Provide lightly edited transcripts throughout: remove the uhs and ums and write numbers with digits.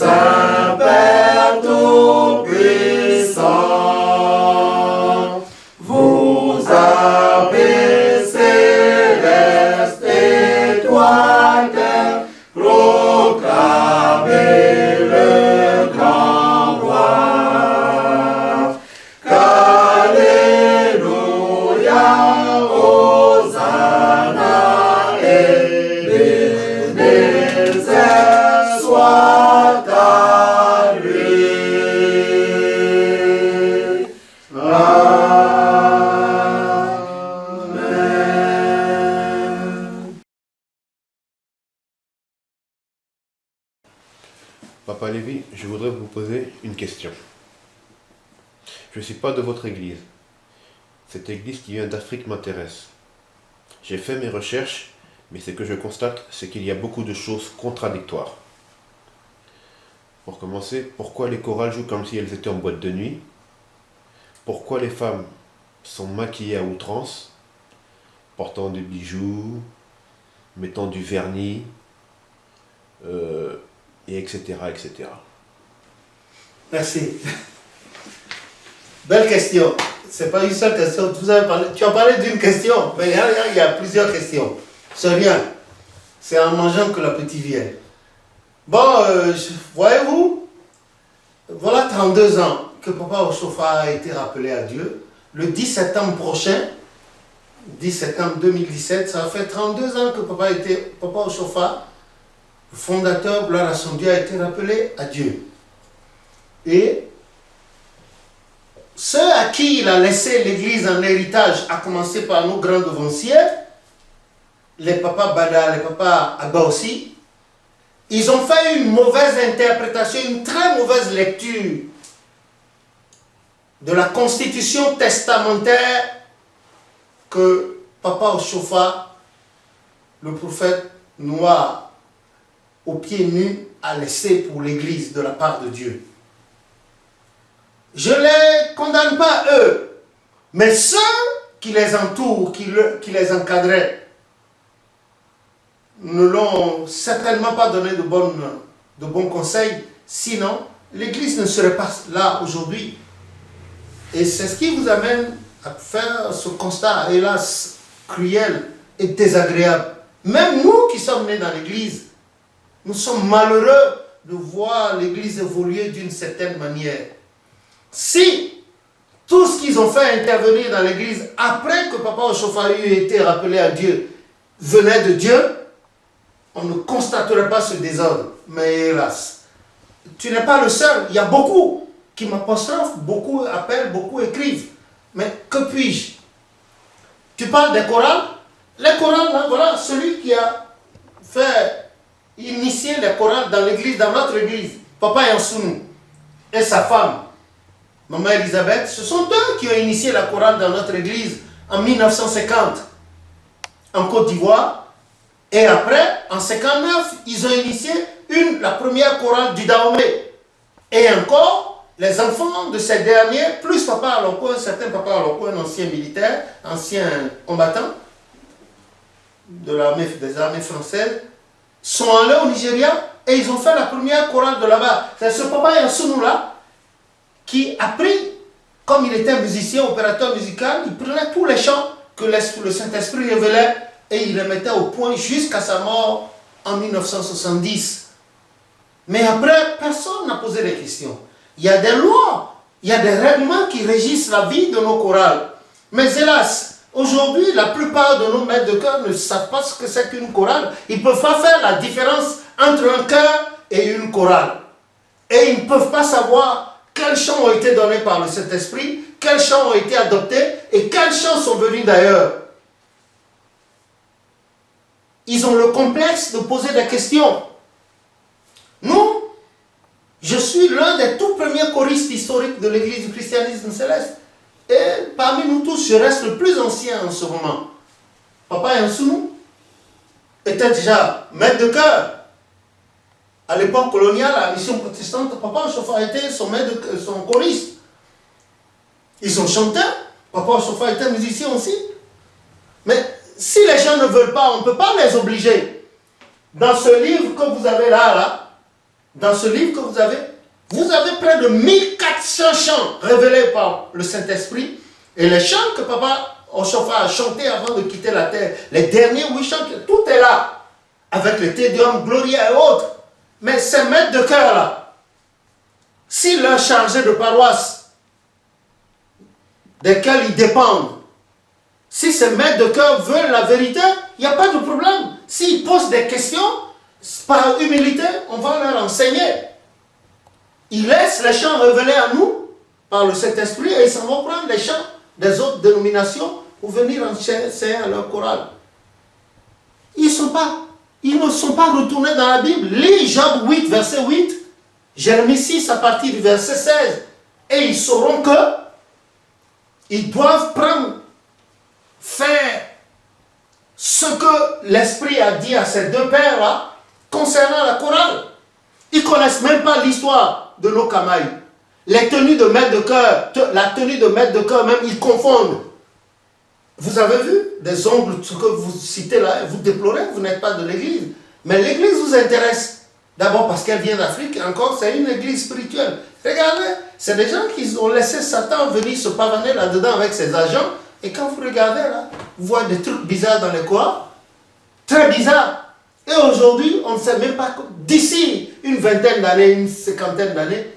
Saint Père Tout-Puissant, vous avez céleste étoile, proclamez le grand roi. Alléluia, Hosanna, et béni soit à lui. Amen. Papa Lévy, je voudrais vous poser une question. Je ne suis pas de votre église. Cette église qui vient d'Afrique m'intéresse. J'ai fait mes recherches, mais ce que je constate, c'est qu'il y a beaucoup de choses contradictoires. Pour commencer, pourquoi les chorales jouent comme si elles étaient en boîte de nuit? Pourquoi les femmes sont maquillées à outrance, portant des bijoux, mettant du vernis, et etc., etc. Merci. Belle question. C'est pas une seule question. Tu as parlé d'une question, mais il y a plusieurs questions. C'est rien. C'est en mangeant que l'appétit vient. Bon, voyez-vous, voilà 32 ans que Papa Oshofa a été rappelé à Dieu. Le 10 septembre prochain, 10 septembre 2017, ça fait 32 ans que Papa Oshofa, le fondateur, gloire à son Dieu, a été rappelé à Dieu. Et ceux à qui il a laissé l'église en héritage, à commencer par nos grands devanciers, les papas Bada, les papas Abba aussi, ils ont fait une mauvaise interprétation, une très mauvaise lecture de la constitution testamentaire que Papa Oshofa, le prophète noir, aux pieds nus, a laissé pour l'église de la part de Dieu. Je ne les condamne pas eux, mais ceux qui les entourent, qui les encadraient, ne l'ont certainement pas donné de bons conseils, sinon l'église ne serait pas là aujourd'hui. Et c'est ce qui vous amène à faire ce constat, hélas, cruel et désagréable. Même nous qui sommes nés dans l'église, nous sommes malheureux de voir l'église évoluer d'une certaine manière. Si tout ce qu'ils ont fait intervenir dans l'église après que Papa Oshofa ait été rappelé à Dieu venait de Dieu, on ne constaterait pas ce désordre. Mais hélas, tu n'es pas le seul. Il y a beaucoup qui m'apostrophent, beaucoup appellent, beaucoup écrivent. Mais que puis-je? Tu parles des chorales? Les chorales, là, voilà, celui qui a fait initier les chorales dans l'église, dans notre église, Papa Yansounou et sa femme, Maman Elisabeth, ce sont eux qui ont initié la chorale dans notre église en 1950 en Côte d'Ivoire. Et après, en 59, ils ont initié la première chorale du Dahomey. Et encore, les enfants de ces derniers, plus Papa Aloko, un certain Papa Aloko, un ancien militaire, ancien combattant des armées françaises, sont allés au Nigeria et ils ont fait la première chorale de là-bas. C'est ce Papa Yansounou là qui a pris, comme il était musicien, opérateur musical, il prenait tous les chants que le Saint-Esprit révélait et il les mettait au point jusqu'à sa mort en 1970. Mais après, personne n'a posé des questions. Il y a des lois, il y a des règlements qui régissent la vie de nos chorales. Mais hélas, aujourd'hui, la plupart de nos maîtres de chœur ne savent pas ce que c'est qu'une chorale. Ils ne peuvent pas faire la différence entre un chœur et une chorale. Et ils ne peuvent pas savoir quels chants ont été donnés par le Saint-Esprit, quels chants ont été adoptés et quels chants sont venus d'ailleurs. Ils ont le complexe de poser des questions. Nous, je suis l'un des tout premiers choristes historiques de l'église du christianisme céleste. Et parmi nous tous, je reste le plus ancien en ce moment. Papa Yansounou était déjà maître de chœur. À l'époque coloniale, à la mission protestante, Papa Oshofa était son choriste. Ils sont chanteurs. Papa Oshofa était musicien aussi. Mais si les gens ne veulent pas, on ne peut pas les obliger. Dans ce livre que vous avez là, dans ce livre que vous avez près de 1400 chants révélés par le Saint-Esprit. Et les chants que Papa Oshofa a chantés avant de quitter la terre, les derniers 8 chants, tout est là. Avec le Tédium, Gloria et autres. Mais ces maîtres de cœur là, s'ils leur chargé de paroisse, desquels ils dépendent, si ces maîtres de cœur veulent la vérité, il n'y a pas de problème. S'ils posent des questions, par humilité, on va leur enseigner. Ils laissent les chants révélés à nous par le Saint-Esprit et ils s'en vont prendre les chants des autres dénominations pour venir enseigner à leur chorale. Ils ne sont pas retournés dans la Bible. Lis Job 8, verset 8, Jérémie 6 à partir du verset 16. Et ils sauront que ils doivent faire ce que l'Esprit a dit à ces deux pères-là concernant la chorale. Ils ne connaissent même pas l'histoire de nos Kamaï. Les tenues de maître de chœur, la tenue de maître de chœur même, ils confondent. Vous avez vu des ongles, ce que vous citez là, vous déplorez, vous n'êtes pas de l'église. Mais l'église vous intéresse. D'abord parce qu'elle vient d'Afrique, et encore c'est une église spirituelle. Regardez, c'est des gens qui ont laissé Satan venir se pavaner là-dedans avec ses agents. Et quand vous regardez là, vous voyez des trucs bizarres dans les cours. Très bizarres. Et aujourd'hui, on ne sait même pas, d'ici une vingtaine d'années, une cinquantaine d'années,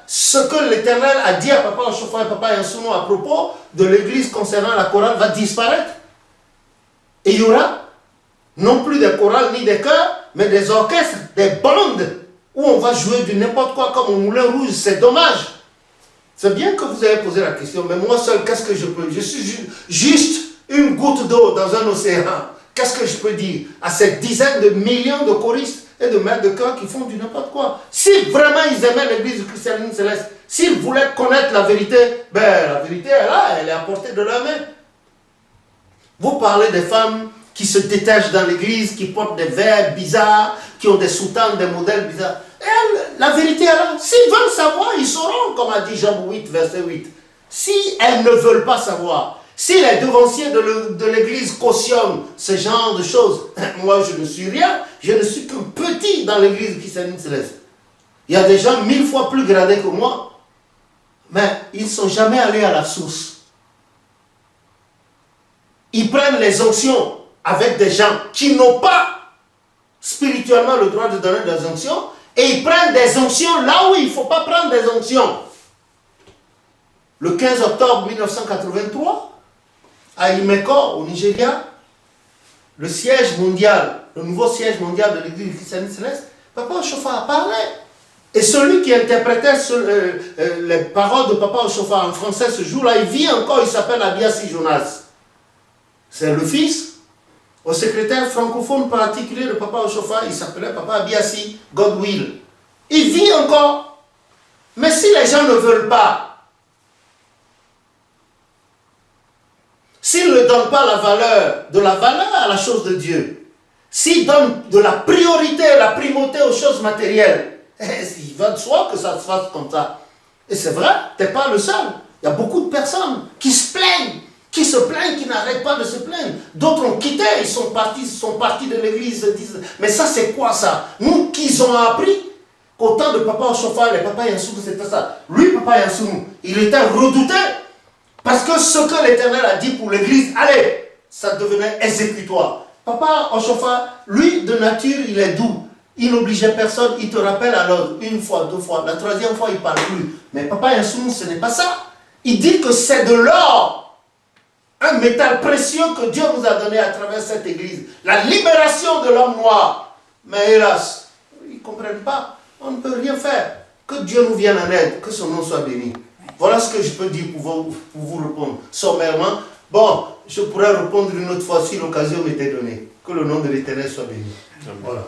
ce que l'Éternel a dit à Papa Oshofa et Papa Yansounou à propos de l'église concernant la chorale va disparaître. Et il y aura non plus des chorales ni des chœurs, mais des orchestres, des bandes, où on va jouer du n'importe quoi comme au Moulin Rouge. C'est dommage. C'est bien que vous avez posé la question, mais moi seul, qu'est-ce que je peux? Je suis juste une goutte d'eau dans un océan. Qu'est-ce que je peux dire à ces dizaines de millions de choristes et de maîtres de chœur qui font du n'importe quoi? Si vraiment ils aimaient l'église du christianisme céleste, s'ils voulaient connaître la vérité, la vérité est là, elle est à portée de leur main. Vous parlez des femmes qui se détachent dans l'église, qui portent des verres bizarres, qui ont des soutanes, des modèles bizarres. La vérité est là. S'ils veulent savoir, ils sauront, comme a dit Job 8, verset 8. Si elles ne veulent pas savoir, si les devanciers de l'église cautionnent ce genre de choses, moi je ne suis rien, je ne suis qu'un petit dans l'église christianisme céleste. Il y a des gens 1000 fois plus gradés que moi, mais ils ne sont jamais allés à la source. Ils prennent les onctions avec des gens qui n'ont pas spirituellement le droit de donner des onctions, et ils prennent des onctions là où il ne faut pas prendre des onctions. Le 15 octobre 1983, à Imeko, au Nigeria, le siège mondial, le nouveau siège mondial de l'église christianisme céleste, Papa Oshofa a parlé. Et celui qui interprétait les paroles de Papa Oshofa en français ce jour-là, il vit encore, il s'appelle Abiassi Jonas. C'est le fils au secrétaire francophone particulier de Papa Oshofa, il s'appelait Papa Abiassi Godwill. Il vit encore. Mais si les gens ne veulent pas, s'ils ne donnent pas de la valeur à la chose de Dieu, s'ils donnent de la priorité, la primauté aux choses matérielles, il va de soi que ça se fasse comme ça. Et c'est vrai, tu n'es pas le seul. Il y a beaucoup de personnes qui se plaignent, qui n'arrêtent pas de se plaindre. D'autres ont quitté, ils sont partis de l'église, ils se disent, mais ça c'est quoi ça? Nous, qu'ils ont appris qu'au temps de Papa Oshofa et Papa Yansounou, c'était ça. Lui, Papa Yansounou, il était redouté. Parce que ce que l'Éternel a dit pour l'église, allez, ça devenait exécutoire. Papa Oshofa, lui, de nature, il est doux. Il n'obligeait personne, il te rappelle à l'ordre, une fois, deux fois, la troisième fois, il ne parle plus. Mais Papa Yansounou, ce n'est pas ça. Il dit que c'est de l'or, un métal précieux que Dieu nous a donné à travers cette église. La libération de l'homme noir. Mais hélas, ils ne comprennent pas. On ne peut rien faire. Que Dieu nous vienne en aide, que son nom soit béni. Voilà ce que je peux dire pour vous répondre sommairement. Bon, je pourrais répondre une autre fois si l'occasion m'était donnée. Que le nom de l'Éternel soit béni. Voilà.